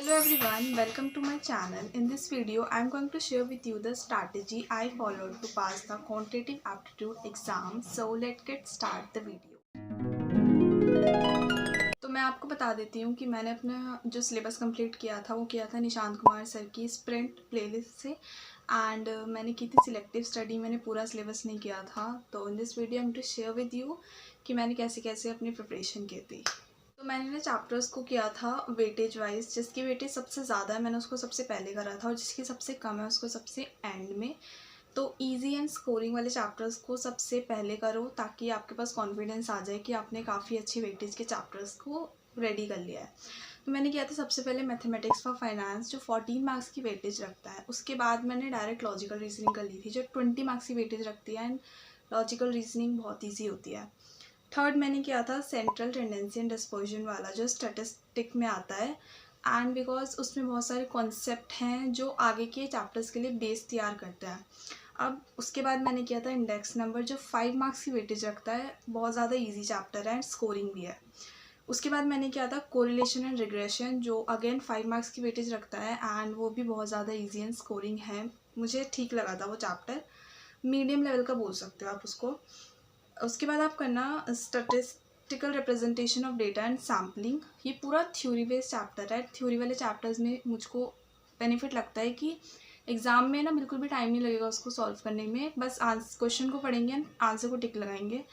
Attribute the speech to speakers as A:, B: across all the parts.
A: Hello everyone, welcome to my channel. In this video, I am going to share with you the strategy I followed to pass the quantitative aptitude exam. So let's get start the video. तो मैं आपको बता देती हूँ कि मैंने अपना जो सिलेबस कंप्लीट किया था वो किया था निशांत कुमार सर की स्प्रिंट प्लेलिस्ट से एंड मैंने की थी सिलेक्टिव स्टडी. मैंने पूरा सिलेबस नहीं किया था. तो in this video I am to share with you कि मैंने कैसे कैसे अपनी प्रिपरेशन की थी. तो मैंने ना चैप्टर्स को किया था वेटेज वाइज. जिसकी वेटेज सबसे ज़्यादा है मैंने उसको सबसे पहले करा था और जिसकी सबसे कम है उसको सबसे एंड में. तो इजी एंड स्कोरिंग वाले चैप्टर्स को सबसे पहले करो ताकि आपके पास कॉन्फिडेंस आ जाए कि आपने काफ़ी अच्छी वेटेज के चैप्टर्स को रेडी कर लिया है. तो मैंने किया था सबसे पहले मैथमेटिक्स फॉर फाइनेंस जो 14 मार्क्स की वेटेज रखता है. उसके बाद मैंने डायरेक्ट लॉजिकल रीजनिंग कर ली थी जो 20 मार्क्स की वेटेज रखती है एंड लॉजिकल रीजनिंग बहुत ईजी होती है. थर्ड मैंने किया था सेंट्रल टेंडेंसी एंड डिस्पर्जन वाला जो स्टैटिस्टिक में आता है एंड बिकॉज उसमें बहुत सारे कॉन्सेप्ट हैं जो आगे के चैप्टर्स के लिए बेस तैयार करता है. अब उसके बाद मैंने किया था इंडेक्स नंबर जो 5 मार्क्स की वेटेज रखता है. बहुत ज़्यादा इजी चैप्टर है एंड स्कोरिंग भी है. उसके बाद मैंने किया था कोरिलेशन एंड रिग्रेशन जो अगेन 5 मार्क्स की वेटेज रखता है एंड वो भी बहुत ज़्यादा इजी एंड स्कोरिंग है. मुझे ठीक लगा था वो चैप्टर. मीडियम लेवल का बोल सकते हो आप उसको. उसके बाद आप करना statistical representation of data and sampling. ये पूरा थ्योरी बेस्ड चैप्टर है. थ्योरी वाले चैप्टर्स में मुझको बेनिफिट लगता है कि एग्ज़ाम में ना बिल्कुल भी टाइम नहीं लगेगा उसको सॉल्व करने में. बस क्वेश्चन को पढ़ेंगे एंड आंसर को टिक लगाएंगे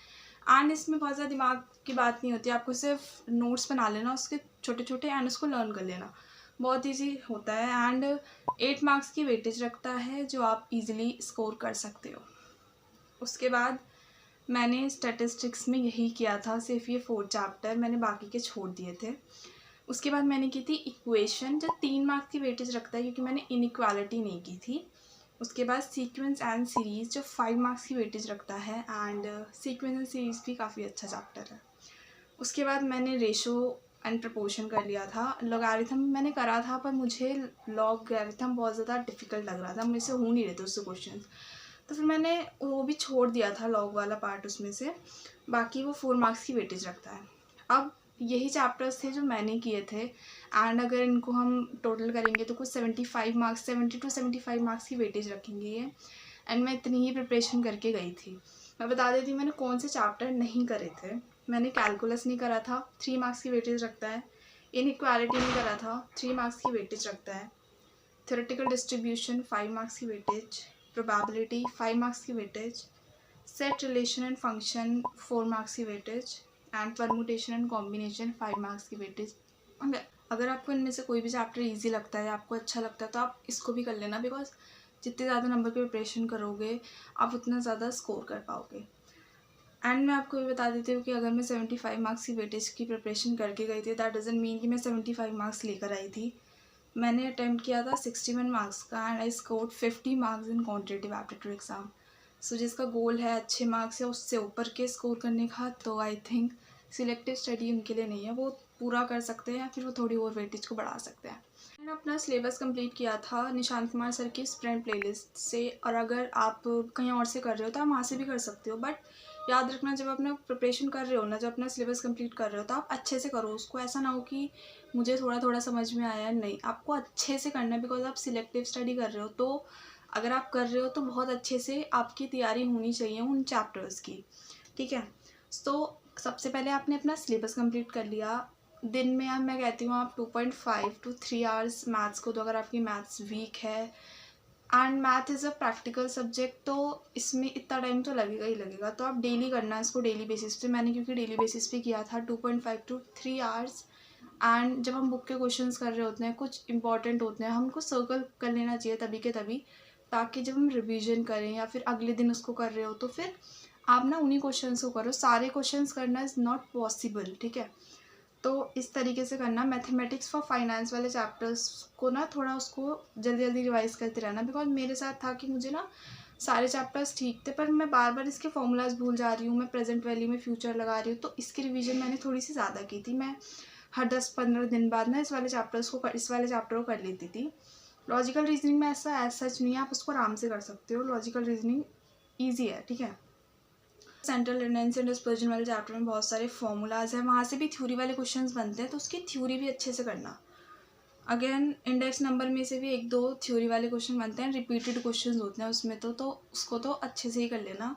A: एंड इसमें बहुत ज़्यादा दिमाग की बात नहीं होती. आपको सिर्फ नोट्स बना लेना उसके छोटे छोटे एंड उसको लर्न कर लेना. बहुत ईजी होता है एंड 8 मार्क्स की वेटेज रखता है जो आप इजीली स्कोर कर सकते हो. उसके बाद मैंने स्टैटिस्टिक्स में यही किया था. सिर्फ ये 4 चैप्टर मैंने बाकी के छोड़ दिए थे. उसके बाद मैंने की थी इक्वेशन जो 3 मार्क्स की वेटेज रखता है क्योंकि मैंने इनइक्वालिटी नहीं की थी. उसके बाद सीक्वेंस एंड सीरीज़ जो 5 मार्क्स की वेटेज रखता है एंड सीक्वेंस एंड सीरीज़ भी काफ़ी अच्छा चैप्टर है. उसके बाद मैंने रेशो एंड प्रपोर्शन कर लिया था. लॉगरिथम मैंने करा था पर मुझे लॉगरिथम बहुत ज़्यादा डिफिकल्ट लग रहा था. मुझे से हो नहीं रहे थे उससे क्वेश्चन. तो फिर मैंने वो भी छोड़ दिया था लॉग वाला पार्ट उसमें से. बाकी वो 4 मार्क्स की वेटेज रखता है. अब यही चैप्टर्स थे जो मैंने किए थे एंड अगर इनको हम टोटल करेंगे तो कुछ 75 मार्क्स 70 to 75 मार्क्स की वेटेज रखेंगे ये. एंड मैं इतनी ही प्रिपरेशन करके गई थी. मैं बता देती हूँ मैंने कौन से चैप्टर नहीं करे थे. मैंने कैलकुलस नहीं करा था 3 मार्क्स की वेटेज रखता है. इनइक्वालिटी नहीं करा था 3 मार्क्स की वेटेज रखता है. थ्योरेटिकल डिस्ट्रीब्यूशन 5 मार्क्स की वेटेज. प्रोबेबिलिटी 5 मार्क्स की weightage. Set relation and function 4 marks की weightage and permutation and combination 5 marks की वेटेज. अगर आपको इनमें से कोई भी चैप्टर इजी लगता है आपको अच्छा लगता है तो आप इसको भी कर लेना बिकॉज जितने ज़्यादा नंबर की प्रिपरेशन करोगे आप उतना ज़्यादा स्कोर कर पाओगे. एंड मैं आपको ये बता देती हूँ कि अगर मैं 75 मार्क्स की वेटेज की प्रिपरेशन करके गई थी दैट डजंट मीन कि मैं 75 मार्क्स लेकर आई थी. मैंने अटैम्प्ट किया था 61 मार्क्स का and I scored 50 marks in quantitative aptitude exam. So जिसका गोल है अच्छे मार्क्स या उससे ऊपर के स्कोर करने का तो आई थिंक सिलेक्टिव स्टडी उनके लिए नहीं है. वो पूरा कर सकते हैं या फिर वो थोड़ी और वेटेज को बढ़ा सकते हैं. मैंने अपना सिलेबस कंप्लीट किया था निशांत कुमार सर की स्प्रिंट प्लेलिस्ट से. और अगर आप कहीं और से कर रहे हो तो आप वहाँ से भी कर सकते हो. बट याद रखना जब अपना प्रिपरेशन कर रहे हो ना जब अपना सिलेबस कंप्लीट कर रहे हो तो आप अच्छे से करो उसको. ऐसा ना हो कि मुझे थोड़ा थोड़ा समझ में आया. नहीं, आपको अच्छे से करना है बिकॉज आप सिलेक्टिव स्टडी कर रहे हो. तो अगर आप कर रहे हो तो बहुत अच्छे से आपकी तैयारी होनी चाहिए उन चैप्टर्स की. ठीक है. तो सबसे पहले आपने अपना सिलेबस कंप्लीट कर लिया. दिन में अब मैं कहती हूँ आप 2.5 to 3 आवर्स मैथ्स को. तो अगर आपकी मैथ्स वीक है and math is a practical subject तो इसमें इतना टाइम तो लगेगा ही लगेगा. तो आप डेली करना है इसको डेली बेसिस पे. मैंने क्योंकि डेली बेसिस पे किया था 2.5 to 3 आवर्स. एंड जब हम बुक के क्वेश्चंस कर रहे होते हैं कुछ इंपॉर्टेंट होते हैं हमको सर्कल कर लेना चाहिए तभी के तभी ताकि जब हम रिवीजन करें या फिर अगले दिन उसको कर रहे हो तो फिर आप ना उन्हीं क्वेश्चंस को करो. सारे क्वेश्चंस करना इज़ नॉट पॉसिबल. ठीक है. तो इस तरीके से करना. मैथमेटिक्स फॉर फाइनेंस वाले चैप्टर्स को ना थोड़ा उसको जल्दी जल्दी रिवाइज करते रहना बिकॉज मेरे साथ था कि मुझे ना सारे चैप्टर्स ठीक थे पर मैं बार बार इसके फॉर्मूलाज भूल जा रही हूँ. मैं प्रेजेंट वैल्यू में फ्यूचर लगा रही हूँ. तो इसकी रिवीजन मैंने थोड़ी सी ज़्यादा की थी. मैं हर 10-15 दिन बाद ना इस वाले चैप्टर को कर लेती थी. लॉजिकल रीजनिंग में ऐसा सच नहीं है. आप उसको आराम से कर सकते हो. लॉजिकल रीजनिंग ईजी है. ठीक है. सेंट्रल टेंडेंसी एंड डिस्पर्जन वाले चैप्टर में बहुत सारे फॉर्मूलाज हैं. वहाँ से भी थ्योरी वाले क्वेश्चंस बनते हैं तो उसकी थ्योरी भी अच्छे से करना. अगेन इंडेक्स नंबर में से भी 1-2 थ्योरी वाले क्वेश्चन बनते हैं, रिपीटेड क्वेश्चन होते हैं उसमें तो उसको तो अच्छे से ही कर लेना।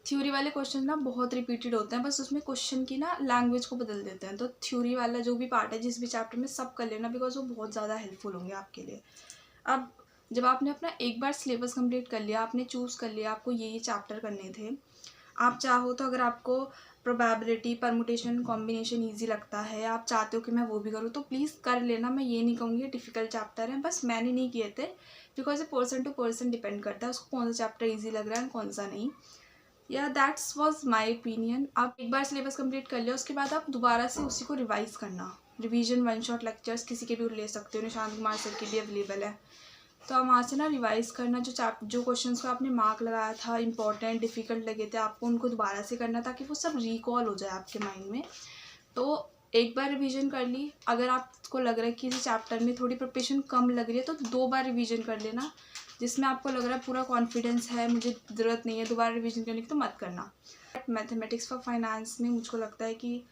A: थ्योरी वाले क्वेश्चन ना बहुत रिपीटेड होते हैं, बस उसमें क्वेश्चन की ना लैंग्वेज को बदल देते हैं। तो थ्योरी वाला जो भी पार्ट है जिस भी चैप्टर में सब कर लेना, बिकॉज वो बहुत ज़्यादा हेल्पफुल होंगे आपके लिए। अब जब आपने अपना एक बार सिलेबस कंप्लीट कर लिया, आपने चूज़ कर लिया आपको ये चैप्टर करने थे, आप चाहो तो अगर आपको प्रोबेबिलिटी, परमुटेशन, कॉम्बिनेशन ईजी लगता है, आप चाहते हो कि मैं वो भी करूँ, तो प्लीज़ कर लेना। मैं ये नहीं कहूँगी डिफ़िकल्ट चैप्टर है, बस मैंने नहीं किए थे, बिकॉज ये पर्सन टू पर्सन डिपेंड करता है उसको कौन सा चैप्टर ईजी लग रहा है कौन सा नहीं। या दैट्स वॉज माई ओपिनियन। आप एक बार सिलेबस कंप्लीट कर लिया, उसके बाद आप दोबारा से उसी को रिवाइज़ करना। रिवीजन वन शॉट लेक्चर्स किसी के भी ले सकते हो, निशांत कुमार सर के भी अवेलेबल है। तो आप वहाँ से ना रिवाइज़ करना, जो क्वेश्चंस को आपने मार्क लगाया था, इंपॉर्टेंट डिफ़िकल्ट लगे थे आपको, उनको दोबारा से करना ताकि वो सब रिकॉल हो जाए आपके माइंड में। तो एक बार रिवीजन कर ली, अगर आपको लग रहा है कि इस चैप्टर में थोड़ी प्रिपरेशन कम लग रही है तो 2 बार रिवीजन कर लेना। जिसमें आपको लग रहा है पूरा कॉन्फिडेंस है, मुझे ज़रूरत नहीं है दोबारा रिवीजन करने की, तो मत करना। मैथमेटिक्स फॉर फाइनेंस में मुझको लगता है कि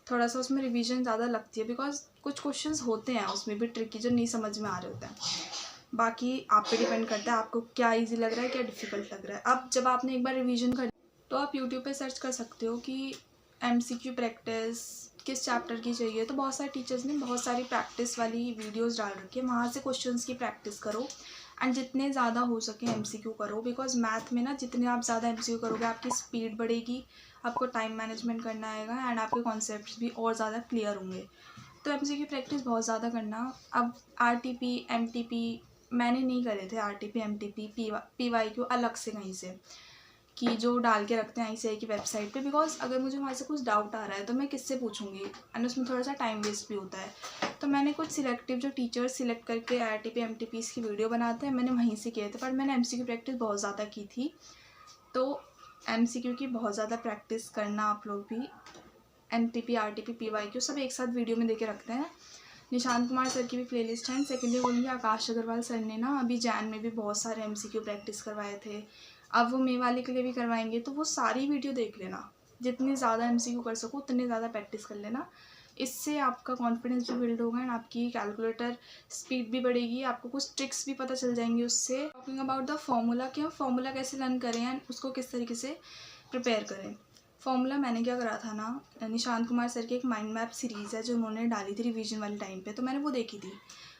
A: थोड़ा सा उसमें रिवीजन ज़्यादा लगती है, बिकॉज कुछ क्वेश्चंस होते हैं उसमें भी ट्रिकी जो नहीं समझ में आ रहे होते हैं। बाकी आप पे डिपेंड करता है आपको क्या इजी लग रहा है, क्या डिफ़िकल्ट लग रहा है। अब जब आपने एक बार रिवीजन कर, तो आप यूट्यूब पे सर्च कर सकते हो कि MCQ प्रैक्टिस किस चैप्टर की चाहिए। तो बहुत सारे टीचर्स ने बहुत सारी प्रैक्टिस वाली वीडियोस डाल रखी है, वहाँ से क्वेश्चंस की प्रैक्टिस करो एंड जितने ज़्यादा हो सके MCQ करो। बिकॉज मैथ में ना जितने आप ज़्यादा MCQ करोगे आपकी स्पीड बढ़ेगी, आपको टाइम मैनेजमेंट करना आएगा एंड आपके कॉन्सेप्ट्स भी और ज़्यादा क्लियर होंगे। तो MCQ प्रैक्टिस बहुत ज़्यादा करना। अब RTP MTP मैंने नहीं करे थे, RTP MTP PYQ अलग से कहीं से कि जो डाल के रखते हैं ICAI की वेबसाइट पे, बिकॉज अगर मुझे वहाँ से कुछ डाउट आ रहा है तो मैं किससे पूछूंगी एंड उसमें थोड़ा सा टाइम वेस्ट भी होता है। तो मैंने कुछ सिलेक्टिव जो टीचर्स सिलेक्ट करके RTP MTPs की वीडियो बनाते हैं, मैंने वहीं से किए थे। पर मैंने MCQ प्रैक्टिस बहुत ज़्यादा की थी, तो MCQ की बहुत ज़्यादा प्रैक्टिस करना आप लोग भी। MTP RTP PYQ सब एक साथ वीडियो में देके रखते हैं। निशांत कुमार सर की भी प्लेलिस्ट है। सेकेंडली बोलूँगी आकाश अग्रवाल सर ने ना अभी जैन में भी बहुत सारे MCQ प्रैक्टिस करवाए थे, अब वो मे वाले के लिए भी करवाएंगे, तो वो सारी वीडियो देख लेना। जितनी ज़्यादा MCQ कर सको उतनी ज़्यादा प्रैक्टिस कर लेना, इससे आपका कॉन्फिडेंस भी बिल्ड होगा एंड आपकी कैलकुलेटर स्पीड भी बढ़ेगी, आपको कुछ ट्रिक्स भी पता चल जाएंगी उससे। टॉकिंग अबाउट द फॉर्मूला कि हम फॉर्मूला कैसे लर्न करें एंड उसको किस तरीके से प्रिपेयर करें। फॉर्मूला मैंने क्या करा था ना, निशांत कुमार सर की एक माइंड मैप सीरीज़ है जो उन्होंने डाली थी रिवीजन वाले टाइम पे, तो मैंने वो देखी थी।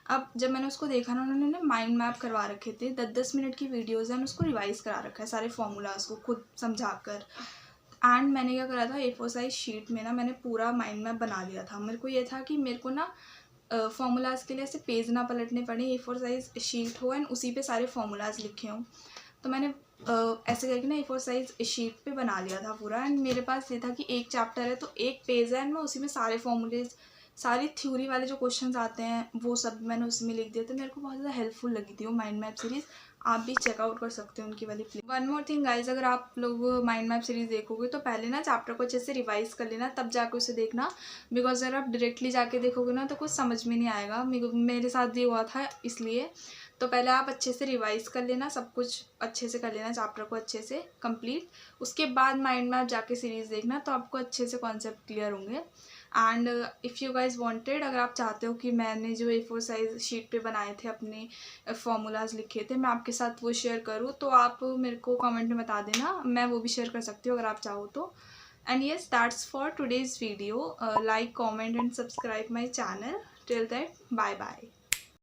A: अब जब मैंने उसको देखा ना, उन्होंने ना माइंड मैप करवा रखे थे, 10-10 मिनट की वीडियोज़ हैं, उसको रिवाइज़ करा रखा है सारे फॉर्मूलाज को खुद समझा कर। एंड मैंने क्या करा था, A4 साइज शीट में ना मैंने पूरा माइंड मैप बना लिया था। मेरे को ये था कि मेरे को ना फॉर्मूलाज के लिए ऐसे पेज ना पलटने पड़े, A4 साइज शीट हो एंड उसी पे सारे फॉर्मूलाज लिखे हों। तो मैंने ऐसे करके ना A4 साइज शीट पे बना लिया था पूरा। एंड मेरे पास ये था कि एक चैप्टर है तो एक पेज है एंड मैं उसी में सारे फॉर्मूलेज, सारी थ्योरी वाले जो क्वेश्चंस आते हैं वो सब मैंने उसमें लिख दिया। तो मेरे को बहुत ज़्यादा हेल्पफुल लगी थी वो माइंड मैप सीरीज़, आप भी चेकआउट कर सकते हो उनकी वाली play. One more thing guys, अगर आप लोग माइंड मैप सीरीज़ देखोगे तो पहले ना चैप्टर को अच्छे से रिवाइज कर लेना, तब जाके उसे देखना। बिकॉज अगर आप डायरेक्टली जाके देखोगे ना तो कुछ समझ में नहीं आएगा। मेरे साथ ये हुआ था, इसलिए तो पहले आप अच्छे से रिवाइज कर लेना, सब कुछ अच्छे से कर लेना, चैप्टर को अच्छे से कंप्लीट। उसके बाद माइंड मैप जाके सीरीज़ देखना, तो आपको अच्छे से कॉन्सेप्ट क्लियर होंगे। And if you guys wanted, अगर आप चाहते हो कि मैंने जो A4 साइज शीट पे बनाए थे अपने फॉर्मूलाज लिखे थे मैं आपके साथ वो शेयर करूँ, तो आप मेरे को कमेंट में बता देना, मैं वो भी शेयर कर सकती हूँ अगर आप चाहो तो। And yes, that's for today's video. Like, comment and subscribe my channel. Till that, bye bye.